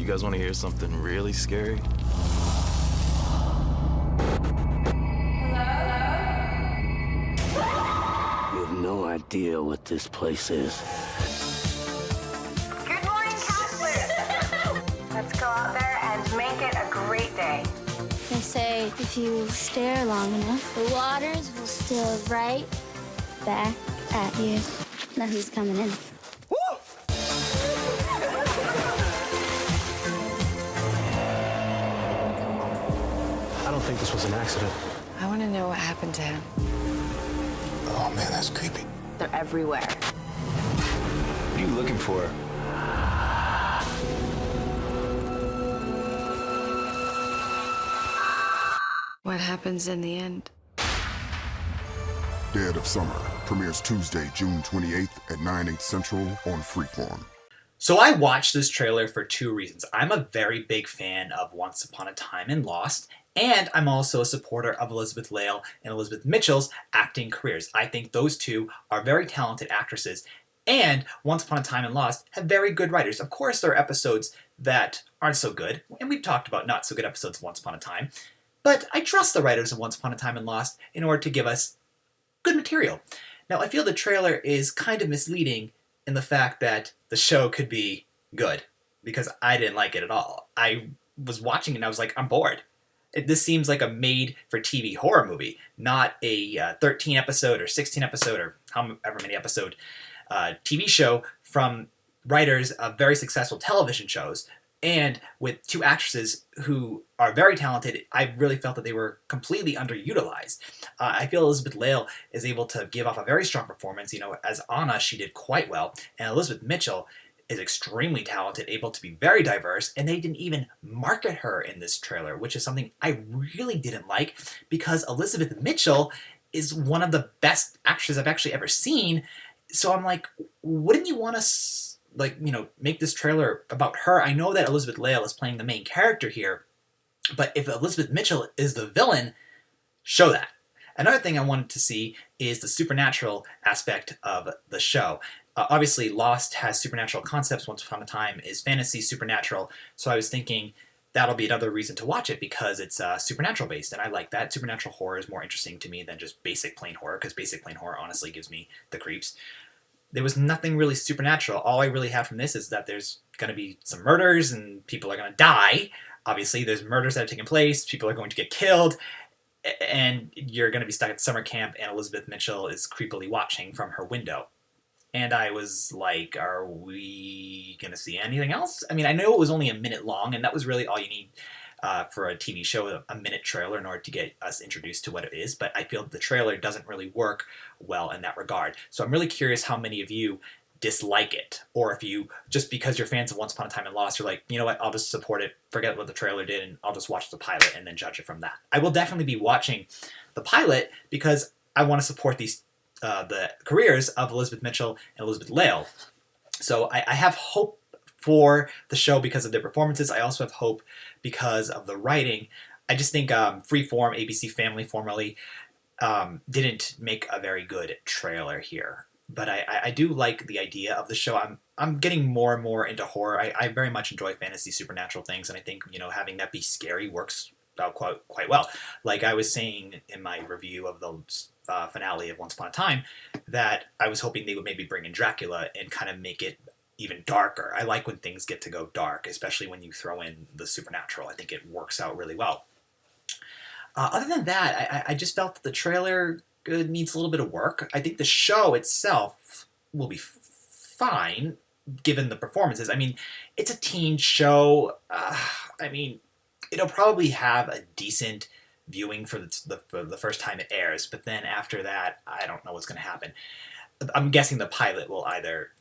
You guys want to hear something really scary? You have no idea what this place is. Good morning, counselors. Let's go out there and make it a great day. They say if you stare long enough, the waters will stare right back at you. Now who's coming in? I don't think this was an accident. I want to know what happened to him. Oh man, that's creepy. They're everywhere. What are you looking for? What happens in the end? Dead of Summer premieres Tuesday, June 28th at 9/8 Central on Freeform. So I watched this trailer for two reasons. I'm a very big fan of Once Upon a Time in Lost, and I'm also a supporter of Elizabeth Lail and Elizabeth Mitchell's acting careers. I think those two are very talented actresses, and Once Upon a Time in Lost have very good writers. Of course, there are episodes that aren't so good, and we've talked about not so good episodes of Once Upon a Time, but I trust the writers of Once Upon a Time in Lost in order to give us good material. Now, I feel the trailer is kind of misleading in the fact that the show could be good, because I didn't like it at all. I was watching it and I was like, I'm bored. This seems like a made-for-TV horror movie, not a 13-episode or 16-episode or however many episode TV show from writers of very successful television shows. And with two actresses who are very talented, I really felt that they were completely underutilized. I feel Elizabeth Lail is able to give off a very strong performance. You know, as Anna, she did quite well. And Elizabeth Mitchell is extremely talented, able to be very diverse, and they didn't even market her in this trailer, which is something I really didn't like, because Elizabeth Mitchell is one of the best actresses I've actually ever seen. So I'm like, wouldn't you want to make this trailer about her? I know that Elizabeth Lail is playing the main character here, but if Elizabeth Mitchell is the villain, show that. Another thing I wanted to see is the supernatural aspect of the show. Obviously, Lost has supernatural concepts. Once Upon a Time is fantasy supernatural. So I was thinking that'll be another reason to watch it, because it's supernatural based, and I like that. Supernatural horror is more interesting to me than just basic plain horror, because basic plain horror honestly gives me the creeps. There was nothing really supernatural. All I really have from this is that there's going to be some murders and people are going to die. Obviously, there's murders that have taken place. People are going to get killed. And you're going to be stuck at summer camp, and Elizabeth Mitchell is creepily watching from her window. And I was like, are we going to see anything else? I mean, I know it was only a minute long, and that was really all you need for a TV show, a minute trailer, in order to get us introduced to what it is. But I feel the trailer doesn't really work well in that regard. So I'm really curious how many of you dislike it, or if you, just because you're fans of Once Upon a Time in Lost, you're like, you know what, I'll just support it, forget what the trailer did, and I'll just watch the pilot and then judge it from that. I will definitely be watching the pilot, because I want to support these the careers of Elizabeth Mitchell and Elizabeth Lail. So I have hope for the show because of their performances. I also have hope because of the writing. I just think Freeform, ABC Family formerly, didn't make a very good trailer here. But I do like the idea of the show. I'm getting more and more into horror. I very much enjoy fantasy supernatural things, and I think, you know, having that be scary works out quite well. Like I was saying in my review of the finale of Once Upon a Time, that I was hoping they would maybe bring in Dracula and kind of make it even darker. I like when things get to go dark, especially when you throw in the supernatural. I think it works out really well. Other than that, I just felt that the trailer needs a little bit of work. I think the show itself will be fine, given the performances. I mean, it's a teen show. I mean, it'll probably have a decent viewing for the first time it airs, but then after that, I don't know what's going to happen. I'm guessing the pilot will either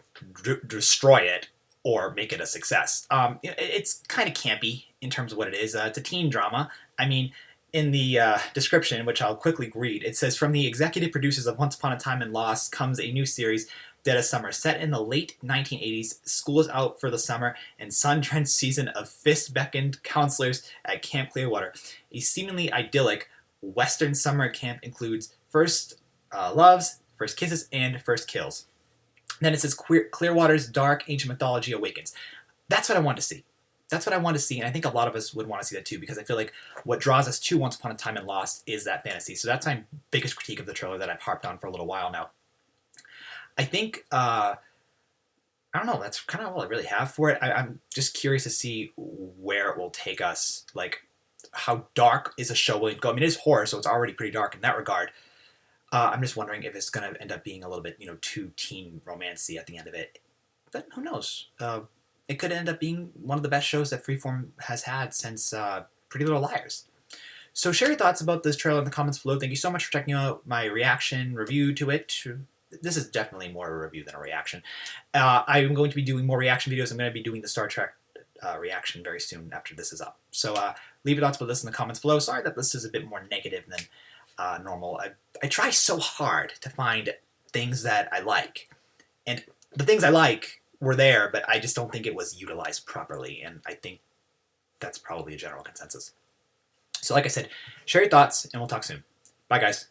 destroy it or make it a success. It's kind of campy in terms of what it is. It's a teen drama. I mean, in the description, which I'll quickly read, it says, from the executive producers of Once Upon a Time in Lost comes a new series, Dead of Summer. Set in the late 1980s, school is out for the summer, and sun-drenched season of fist-beckoned counselors at Camp Clearwater. A seemingly idyllic Western summer camp includes first loves, first kisses, and first kills. Then it says Clearwater's dark ancient mythology awakens. That's what I want to see. that's what I want to see, and I think a lot of us would want to see that too, because I feel like what draws us to Once Upon a Time in Lost is that fantasy. So that's my biggest critique of the trailer that I've harped on for a little while now. I think, I don't know, that's kind of all I really have for it. I'm just curious to see where it will take us, like how dark is a show willing to go. I mean, it is horror, so it's already pretty dark in that regard. I'm just wondering if it's going to end up being a little bit, too teen romancy at the end of it. But who knows? It could end up being one of the best shows that Freeform has had since Pretty Little Liars. So share your thoughts about this trailer in the comments below. Thank you so much for checking out my reaction review to it. This is definitely more a review than a reaction. I'm going to be doing more reaction videos. I'm going to be doing the Star Trek reaction very soon after this is up. So leave your thoughts about this in the comments below. Sorry that this is a bit more negative than normal. I try so hard to find things that I like. And the things I like were there, but I just don't think it was utilized properly, and I think that's probably a general consensus. So like I said, share your thoughts, and we'll talk soon. Bye, guys.